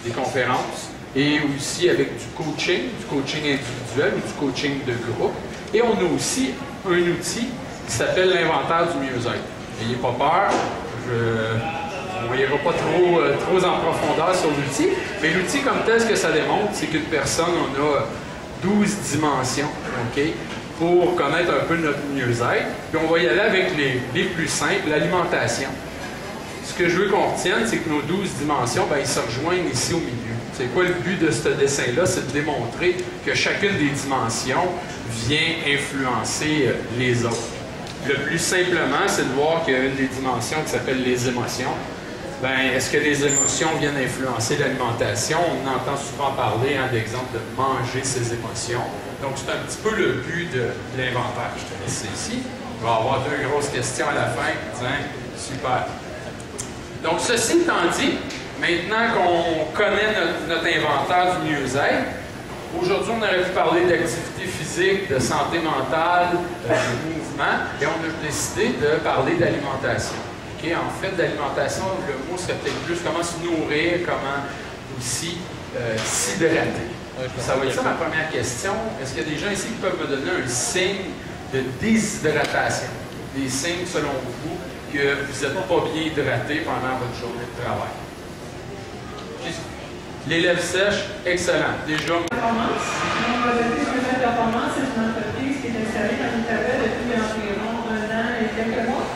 des conférences, et aussi avec du coaching individuel ou du coaching de groupe. Et on a aussi un outil qui s'appelle l'inventaire du mieux-être. N'ayez pas peur, on n'ira pas trop en profondeur sur l'outil, mais l'outil comme tel, ce que ça démontre, c'est qu'une personne, on a 12 dimensions, OK, pour connaître un peu notre mieux-être. Puis on va y aller avec les plus simples, l'alimentation. Ce que je veux qu'on retienne, c'est que nos 12 dimensions, ils se rejoignent ici au milieu. C'est quoi le but de ce dessin-là? C'est de démontrer que chacune des dimensions vient influencer les autres. Le plus simplement, c'est de voir qu'il y a une des dimensions qui s'appelle les émotions. Est-ce que les émotions viennent influencer l'alimentation? On entend souvent parler d'exemple de manger ses émotions. Donc, c'est un petit peu le but de l'inventaire. Je te laisse ici. On va avoir 2 grosses questions à la fin. Tiens, super. Donc, ceci étant dit, maintenant qu'on connaît notre inventaire du mieux-être, aujourd'hui, on aurait pu parler d'activité physique, de santé mentale, de mouvement, et on a décidé de parler d'alimentation. Okay? En fait, d'alimentation, le mot serait peut-être plus comment se nourrir, comment aussi s'hydrater. Ça va être ça ma première question. Est-ce qu'il y a des gens ici qui peuvent me donner un signe de déshydratation? Des signes, selon vous, que vous n'êtes pas bien hydraté pendant votre journée de travail? Les lèvres sèches, excellent. Déjà. Performance. Donc, la Performance, c'est une entreprise qui est installée dans l'Outaouais depuis environ 1 an et quelques mois.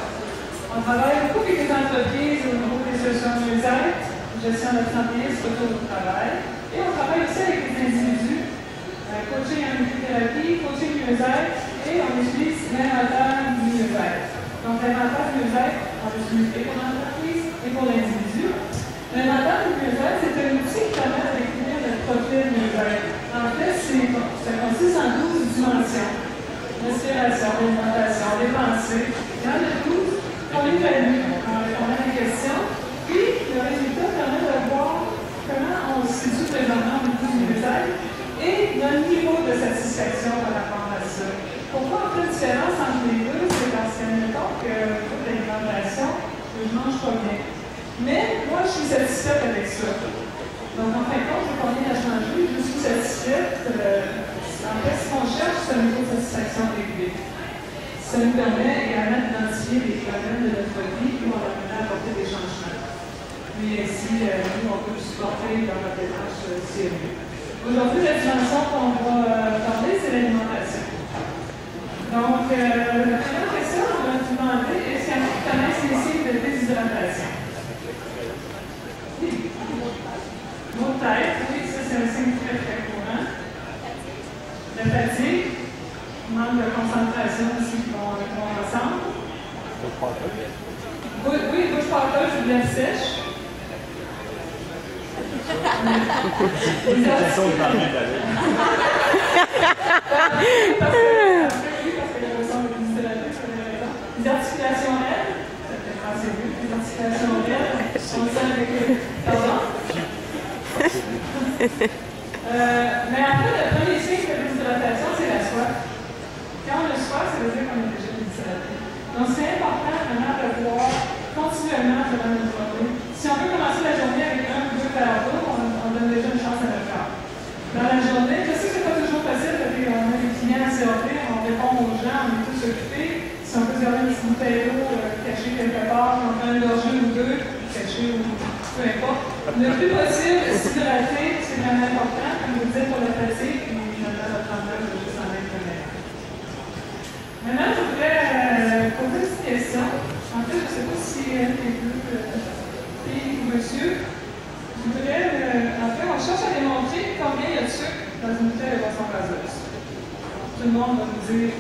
On travaille beaucoup avec les entreprises au niveau des solutions de mieux-être, gestion de l'absentéisme autour du travail. Et on travaille aussi avec les individus, coaching en thérapie, coaching mieux-être, et on utilise l'inventaire du mieux-être. Donc, l'inventaire du mieux-être, on l'utilise pour l'entreprise et pour l'individu. L'inventaire du mieux-être, c'est un outil qui permet de définir notre profil mieux-être. En fait, ça consiste en 12 dimensions. Respiration, alimentation, les pensées. Il y en a 12 qu'on évalue en répondant à des questions. Puis, le résultat permet de voir comment on se situe présentement au niveau du mieux-être et notre niveau de satisfaction par rapport à ça. Pourquoi on fait une différence entre les deux? C'est parce qu'admettons que pour l'alimentation, je ne mange pas bien. Mais moi, je suis satisfaite avec ça. Donc, en fin de compte, je n'ai pas rien à changer, je suis satisfaite. En fait, ce qu'on cherche, c'est un niveau de satisfaction réglé. Ça nous permet également d'identifier les problèmes de notre vie et on va mener à apporter des changements. Mais ainsi, nous, on peut le supporter dans notre démarche sérieux. Aujourd'hui, la dimension qu'on va parler, c'est l'alimentation. Donc, la première question, on va vous demander, est-ce qu'il y en a qui connaissent les signes de déshydratation? Oui. Mot de tête, oui, ça c'est un signe très très courant. La fatigue, manque de concentration aussi qui vont ensemble. Oui, bouche pâteuse ou lèvres sèches. Les articulations raides, ça fait penser mieux. Les articulations raides, on sent avec les. Pardon? Mais en fait, le premier signe de déshydratation, c'est la soif. Quand on a soif, ça veut dire qu'on est déjà déshydraté. Donc, c'est important vraiment de boire continuellement durant notre journée. Si on veut commencer la journée avec 1 ou 2 verres d'eau, on donne déjà une chance à notre corps. Dans la journée, je sais que c'est pas toujours facile parce qu'on a des clients à servir, on répond aux gens, on est tous occupés. Si on peut se donner une petite bouteille d'eau cachée quelque part, on prend une gorgée ou 2, cachée ou peu importe. Le plus possible, s'hydrater, c'est vraiment important, comme vous dites, pour la fatigue, puis finalement, notre rendement va juste en être meilleur. Maintenant, je voudrais poser une petite question. En fait, je ne sais pas si elle est plus fille ou monsieur. Je voudrais, en fait, on cherche à démontrer combien il y a de sucre dans une bouteille de boisson gazeuse. Tout le monde va nous dire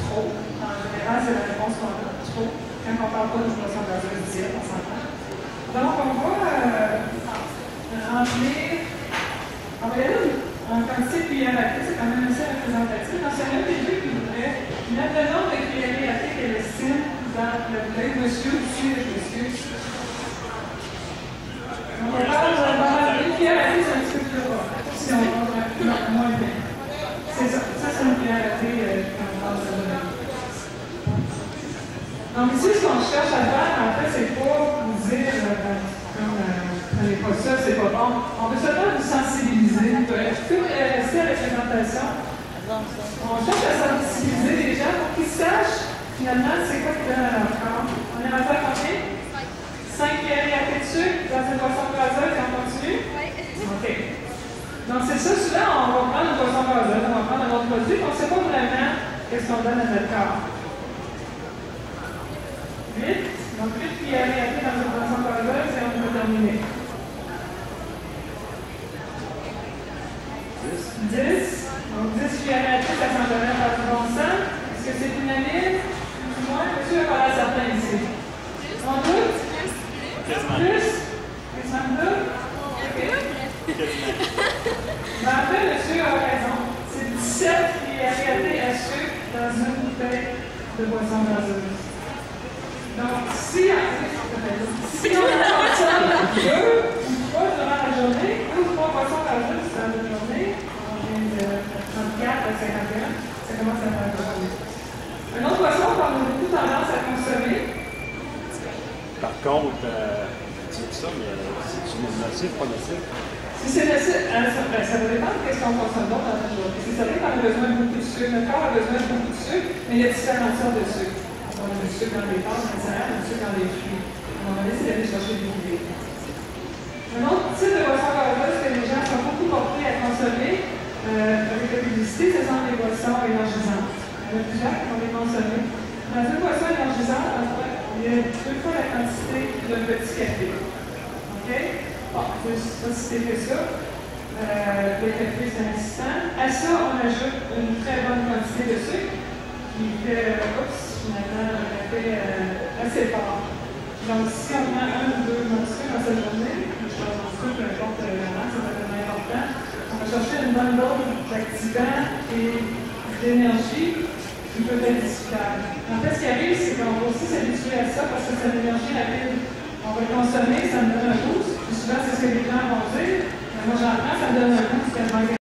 trop. En général, c'est la réponse qu'on a, trop. Quand on ne parle pas de boisson gazeuse ici, on s'entend. Donc, on va remplir. On va y aller en quantité de cuillères à thé, c'est quand même assez représentatif. Donc, c'est un des deux qui voudrait mettre le nombre de cuillères à thé qu'elle estime dans le bouteille. Monsieur, monsieur. On va parler une cuillère à thé, c'est un petit peu plus bas. Si on va moins bien. C'est ça. Ça, c'est une cuillère à thé qu'on parle de la. Donc, ici, ce qu'on cherche à faire, en fait, c'est pas vous dire, comme prenez c'est pas ça, c'est pas bon. On veut seulement vous sensibiliser. Vous pouvez rester à la présentation. On cherche à sensibiliser les gens pour qu'ils sachent finalement c'est quoi qu'ils donnent à leur corps. On est rendu à combien? 5 cuillerées à thé de sucre dans une boisson gazeuse et on continue? Oui. OK. Donc c'est ça, souvent on va prendre une boisson gazeuse, on va prendre un autre produit, on ne sait pas vraiment qu'est-ce qu'on donne à notre corps. 8. Donc 8 cuillerées à thé dans une boisson gazeuse et on va terminer. 10. Donc 10 cuillerées à thé, ça s'en donne par du bon sens. Est-ce que c'est unanime? Plus ou moins? Monsieur a parlé à certains ici. On doute? Plus? Quasiment deux? OK. Ben, en fait, monsieur a raison. C'est 17 cuillerées à thé à sucre dans une bouteille de boisson gazeuse. Donc, si on consomme 2 ou 3 durant la journée, 2 ou 3 boissons gazeuses dans une journée, on vient de 34 à 51, ça commence à faire beaucoup. Un autre boisson qu'on a beaucoup tendance à consommer. Par contre, tu dis ça, mais c'est nocif, pas nocif? Si c'est nocif, ça va dépendre de ce qu'on consomme d'autre dans la journée. C'est vrai qu'on a besoin de beaucoup de sucre, notre corps a besoin de beaucoup de sucre, mais il y a différentes sortes de sucre. On a du sucre dans les pâtes, dans les céréales, du sucre dans les fruits. On va essayer d'aller chercher des idées. Un autre type de boisson gazeuse que les gens sont beaucoup portés à consommer avec la publicité, ce sont les boissons énergisantes. Il y en a plusieurs qui vont les consommer. Dans une boisson énergisante, en fait, il y a 2 fois la quantité d'un petit café. OK? Bon, je ne sais pas si c'est que ça. Le café, c'est insistant. À ça, on ajoute une très bonne quantité de sucre qui fait, finalement, un café assez fort. Donc, si on prend 1 ou 2 morceaux dans cette journée, je pense que peu importe la masse, c'est vraiment important, on va chercher une bonne dose d'activant et d'énergie qui peut être discutable. En fait, ce qui arrive, c'est qu'on va aussi s'habituer à ça parce que c'est l'énergie rapide. On va le consommer, ça me donne un boost. Puis souvent, c'est ce que les gens vont dire. Mais moi, j'en prends, ça me donne un boost tellement